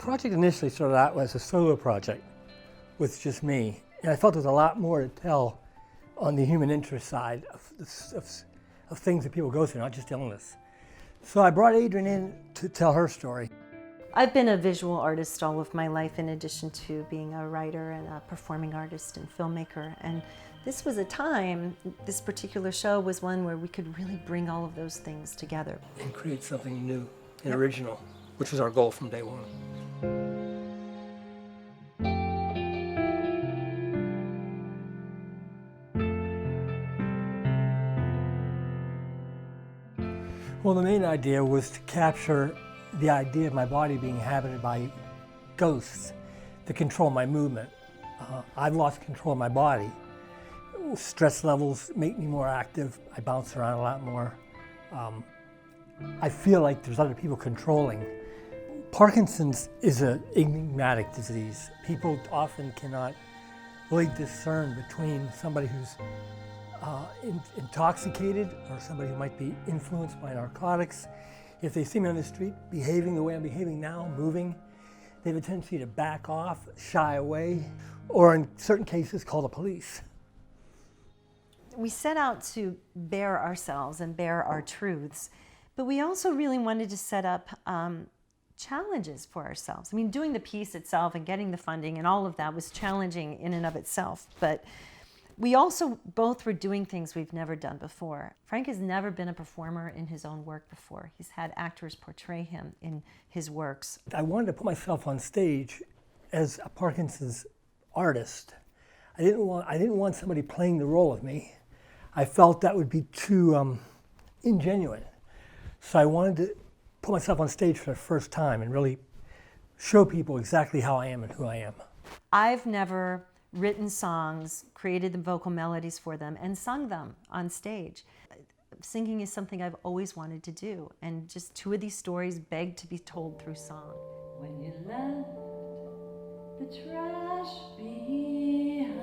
project initially started out as a solo project with just me, and I felt there was a lot more to tell on the human interest side of things that people go through, not just illness. So I brought Adrienne in to tell her story. I've been a visual artist all of my life, in addition to being a writer and a performing artist and filmmaker. And this was a time, this particular show was one where we could really bring all of those things together. And create something new and original, which was our goal from day one. Well, the main idea was to capture the idea of my body being inhabited by ghosts that control my movement. I've lost control of my body. Stress levels make me more active. I bounce around a lot more. I feel like there's other people controlling. Parkinson's is an enigmatic disease. People often cannot really discern between somebody who's intoxicated or somebody who might be influenced by narcotics. If they see me on the street behaving the way I'm behaving now, moving, they have a tendency to back off, shy away, or in certain cases call the police. We set out to bare ourselves and bare our truths, but we also really wanted to set up challenges for ourselves. I mean, doing the piece itself and getting the funding and all of that was challenging in and of itself, but we also both were doing things we've never done before. Frank has never been a performer in his own work before. He's had actors portray him in his works. I wanted to put myself on stage as a Parkinson's artist. I didn't want somebody playing the role of me. I felt that would be too ingenuine. So I wanted to put myself on stage for the first time and really show people exactly how I am and who I am. I've never written songs, created the vocal melodies for them, and sung them on stage. Singing is something I've always wanted to do, and just two of these stories begged to be told through song. When you left the trash behind,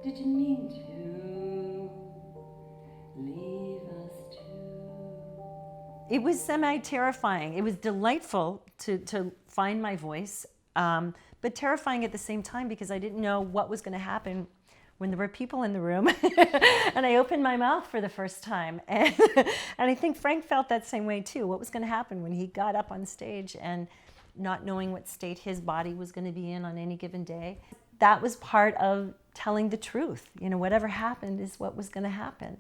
did you mean to leave us too? It was semi-terrifying. It was delightful to find my voice, but terrifying at the same time because I didn't know what was going to happen when there were people in the room and I opened my mouth for the first time. And I think Frank felt that same way too. What was going to happen when he got up on stage and not knowing what state his body was going to be in on any given day. That was part of telling the truth. You know, whatever happened is what was going to happen.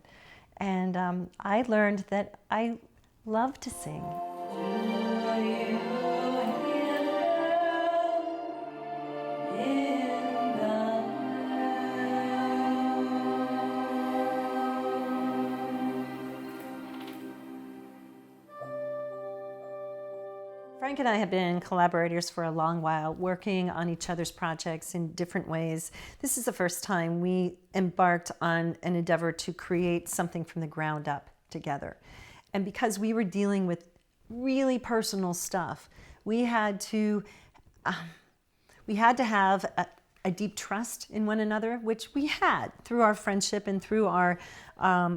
And I learned that I love to sing. Frank and I have been collaborators for a long while, working on each other's projects in different ways. This is the first time we embarked on an endeavor to create something from the ground up together. And because we were dealing with really personal stuff, we had to have a deep trust in one another, which we had through our friendship and through our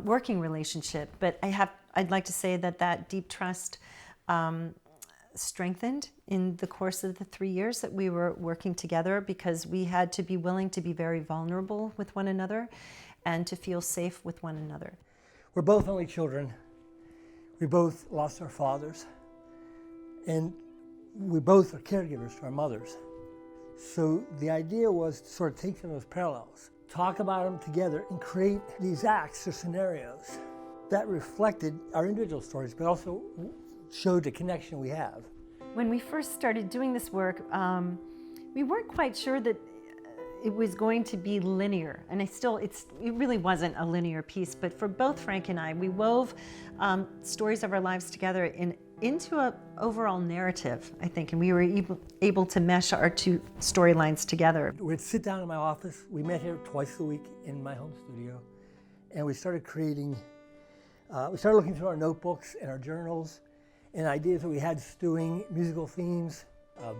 working relationship. But I'd like to say that deep trust strengthened in the course of the 3 years that we were working together, because we had to be willing to be very vulnerable with one another and to feel safe with one another. We're both only children. We both lost our fathers, and we both are caregivers to our mothers. So the idea was to sort of take some of those parallels, talk about them together, and create these acts or scenarios that reflected our individual stories, but also showed the connection we have. When we first started doing this work, we weren't quite sure that it was going to be linear, and it really wasn't a linear piece, but for both Frank and I, we wove stories of our lives together into an overall narrative, I think, and we were able to mesh our two storylines together. We'd sit down in my office. We met here twice a week in my home studio, and we started creating, we started looking through our notebooks and our journals and ideas that we had stewing, musical themes,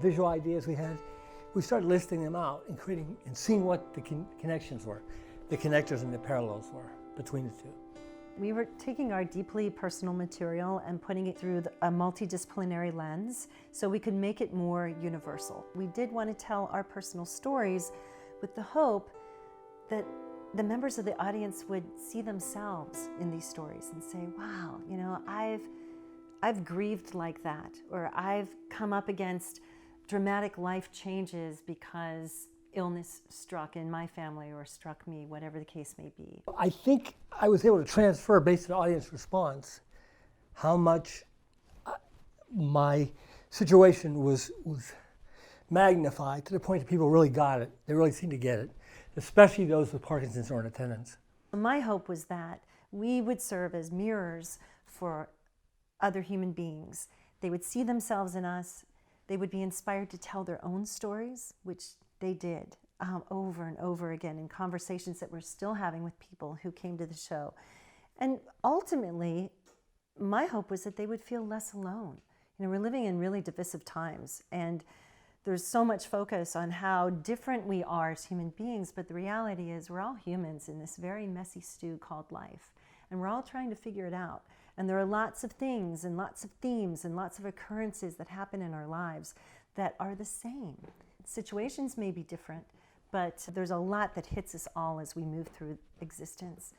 visual ideas we had. We started listing them out and creating and seeing what the connections were, the connectors and the parallels were between the two. We were taking our deeply personal material and putting it through a multidisciplinary lens so we could make it more universal. We did want to tell our personal stories with the hope that the members of the audience would see themselves in these stories and say, wow, you know, I've grieved like that, or I've come up against dramatic life changes because illness struck in my family or struck me, whatever the case may be. I think I was able to transfer, based on audience response, how much my situation was magnified to the point that people really got it. They really seemed to get it, especially those with Parkinson's or in attendance. My hope was that we would serve as mirrors for other human beings. They would see themselves in us. They would be inspired to tell their own stories, which they did over and over again in conversations that we're still having with people who came to the show. And ultimately, my hope was that they would feel less alone. You know, we're living in really divisive times, and there's so much focus on how different we are as human beings, but the reality is we're all humans in this very messy stew called life, and we're all trying to figure it out. And there are lots of things and lots of themes and lots of occurrences that happen in our lives that are the same. Situations may be different, but there's a lot that hits us all as we move through existence.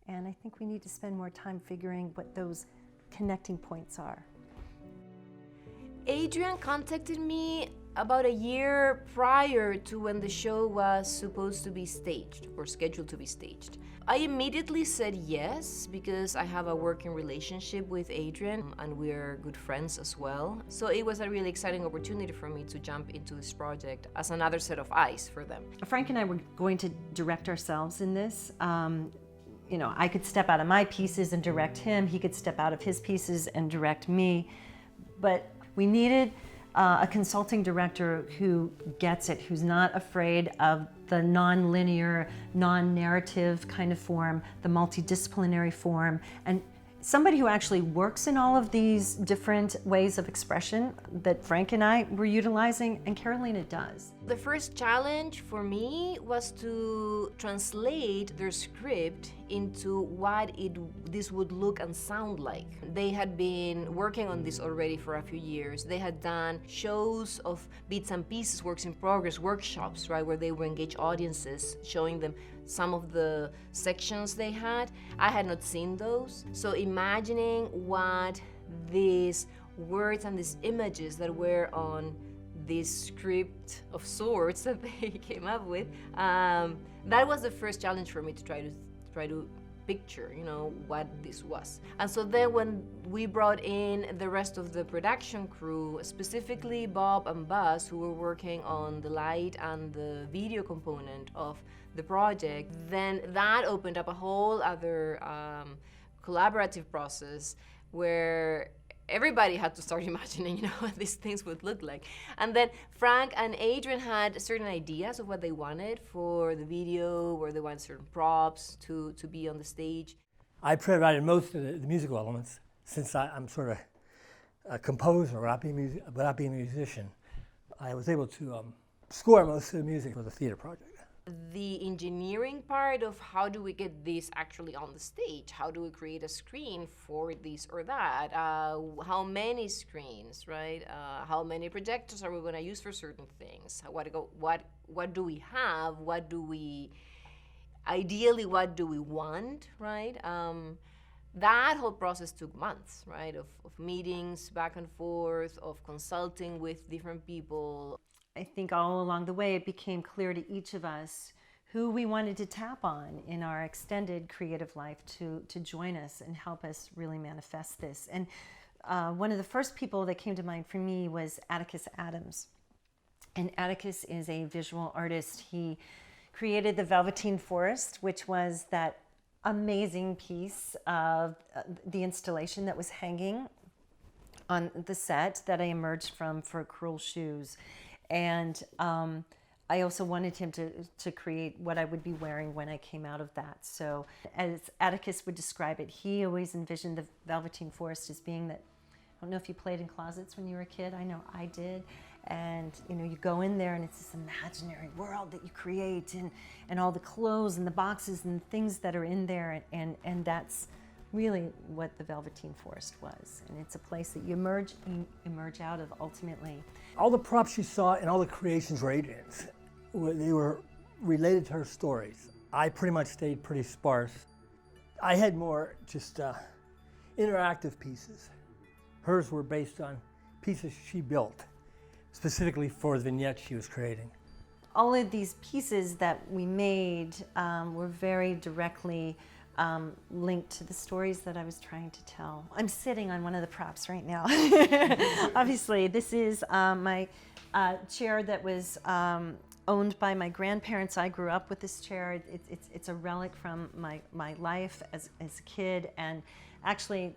And I think we need to spend more time figuring what those connecting points are. Adrian contacted me about a year prior to when the show was supposed to be staged or scheduled to be staged. I immediately said yes because I have a working relationship with Adrian and we're good friends as well. So it was a really exciting opportunity for me to jump into this project as another set of eyes for them. Frank and I were going to direct ourselves in this. You know, I could step out of my pieces and direct him. He could step out of his pieces and direct me. But we needed a consulting director who gets it, who's not afraid of the non-linear, non-narrative kind of form, the multidisciplinary form, and somebody who actually works in all of these different ways of expression that Frank and I were utilizing, and Carolina does. The first challenge for me was to translate their script into what this would look and sound like. They had been working on this already for a few years. They had done shows of bits and pieces, works in progress, workshops, right, where they would engage audiences, showing them some of the sections they had. I had not seen those. So imagining what these words and these images that were on this script of sorts that they came up with, that was the first challenge for me to try to picture, you know, what this was. And so then when we brought in the rest of the production crew, specifically Bob and Buzz, who were working on the light and the video component of the project, then that opened up a whole other collaborative process where everybody had to start imagining, you know, what these things would look like. And then Frank and Adrian had certain ideas of what they wanted for the video, where they wanted certain props to be on the stage. I provided most of the musical elements, since I'm sort of a composer without being a musician. I was able to score most of the music for the theater project. The engineering part of how do we get this actually on the stage? How do we create a screen for this or that? How many screens, right? How many projectors are we going to use for certain things? What do we have? Ideally, what do we want, right? That whole process took months, right? Of meetings back and forth, of consulting with different people. I think all along the way it became clear to each of us who we wanted to tap on in our extended creative life to join us and help us really manifest this. And one of the first people that came to mind for me was Atticus Adams. And Atticus is a visual artist. He created the Velveteen Forest, which was that amazing piece of the installation that was hanging on the set that I emerged from for Cruel Shoes. And I also wanted him to create what I would be wearing when I came out of that. So as Atticus would describe it, he always envisioned the Velveteen Forest as being that, I don't know if you played in closets when you were a kid, I know I did. And you know, you go in there and it's this imaginary world that you create, and all the clothes and the boxes and the things that are in there, and that's really what the Velveteen Forest was. And it's a place that you emerge out of ultimately. All the props you saw and all the creations were Adrian's. They were related to her stories. I pretty much stayed pretty sparse. I had more just interactive pieces. Hers were based on pieces she built, specifically for the vignettes she was creating. All of these pieces that we made were very directly linked to the stories that I was trying to tell. I'm sitting on one of the props right now. Obviously, this is my chair that was owned by my grandparents. I grew up with this chair. It's a relic from my life as a kid, and actually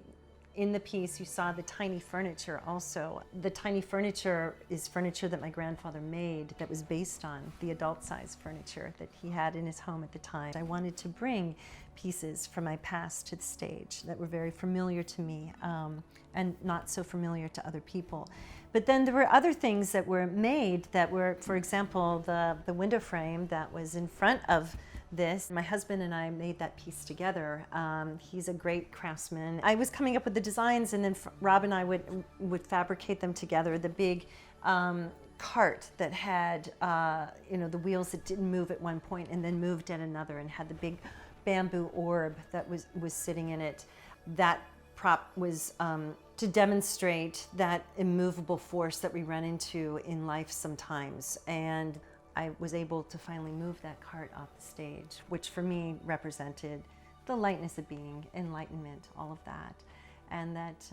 in the piece you saw the tiny furniture also. The tiny furniture is furniture that my grandfather made that was based on the adult-sized furniture that he had in his home at the time. I wanted to bring pieces from my past to the stage that were very familiar to me and not so familiar to other people. But then there were other things that were made that were, for example, the window frame that was in front of this. My husband and I made that piece together. He's a great craftsman. I was coming up with the designs, and then Rob and I would fabricate them together. The big cart that had the wheels that didn't move at one point and then moved at another, and had the big bamboo orb that was sitting in it. That prop was to demonstrate that immovable force that we run into in life sometimes. And I was able to finally move that cart off the stage, which for me represented the lightness of being, enlightenment, all of that. And that,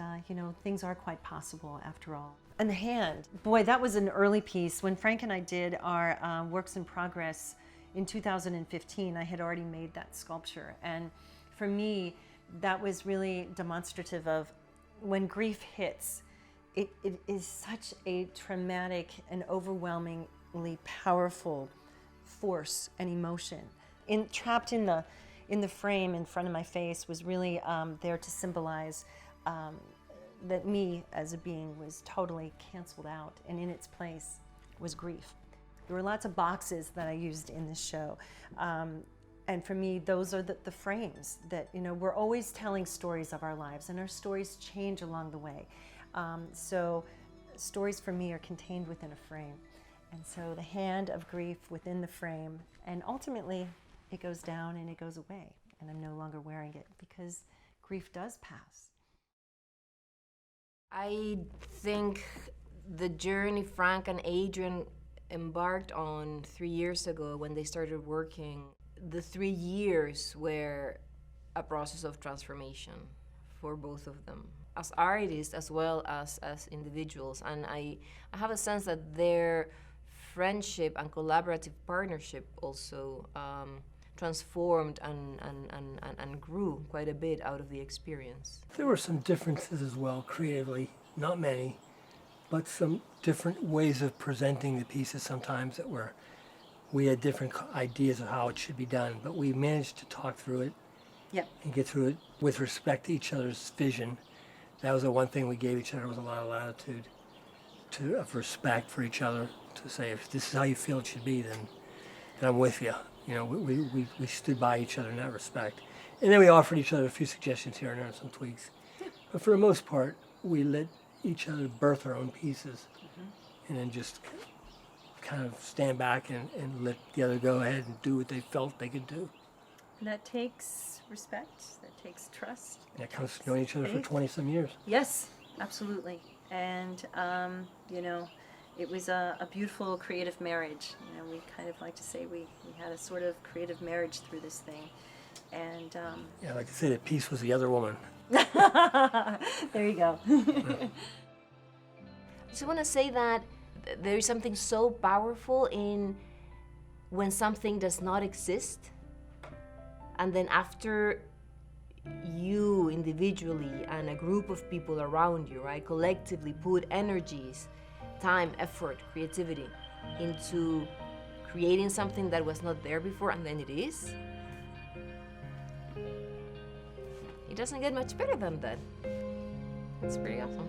things are quite possible after all. And the hand, boy, that was an early piece. When Frank and I did our works in progress in 2015, I had already made that sculpture. And for me, that was really demonstrative of when grief hits, it is such a traumatic and overwhelmingly powerful force and emotion. Trapped in the frame in front of my face was really there to symbolize that me as a being was totally canceled out, and in its place was grief. There were lots of boxes that I used in this show. And for me, those are the frames that, we're always telling stories of our lives, and our stories change along the way. So stories for me are contained within a frame. And so the hand of grief within the frame, and ultimately it goes down and it goes away, and I'm no longer wearing it because grief does pass. I think the journey Frank and Adrian embarked on 3 years ago when they started working, the 3 years were a process of transformation for both of them, as artists as well as individuals. And I have a sense that their friendship and collaborative partnership also transformed and grew quite a bit out of the experience. There were some differences as well creatively, not many, but some different ways of presenting the pieces sometimes that we had different ideas of how it should be done, but we managed to talk through it and get through it with respect to each other's vision. That was the one thing we gave each other, was a lot of latitude of respect for each other, to say, if this is how you feel it should be, then I'm with you. We stood by each other in that respect. And then we offered each other a few suggestions here and there, some tweaks. But for the most part, we let each other birth our own pieces, and then just kind of stand back and let the other go ahead and do what they felt they could do. And that takes respect, that takes trust. That comes from knowing each other for 20-some years. Yes, absolutely. And, it was a beautiful creative marriage. We kind of like to say we had a sort of creative marriage through this thing. And I like to say that peace was the other woman. there you go. I just want to say that there is something so powerful in when something does not exist, and then after you individually and a group of people around you, right, collectively put energies, time, effort, creativity into creating something that was not there before, and then it is. It doesn't get much better than that. It's pretty awesome.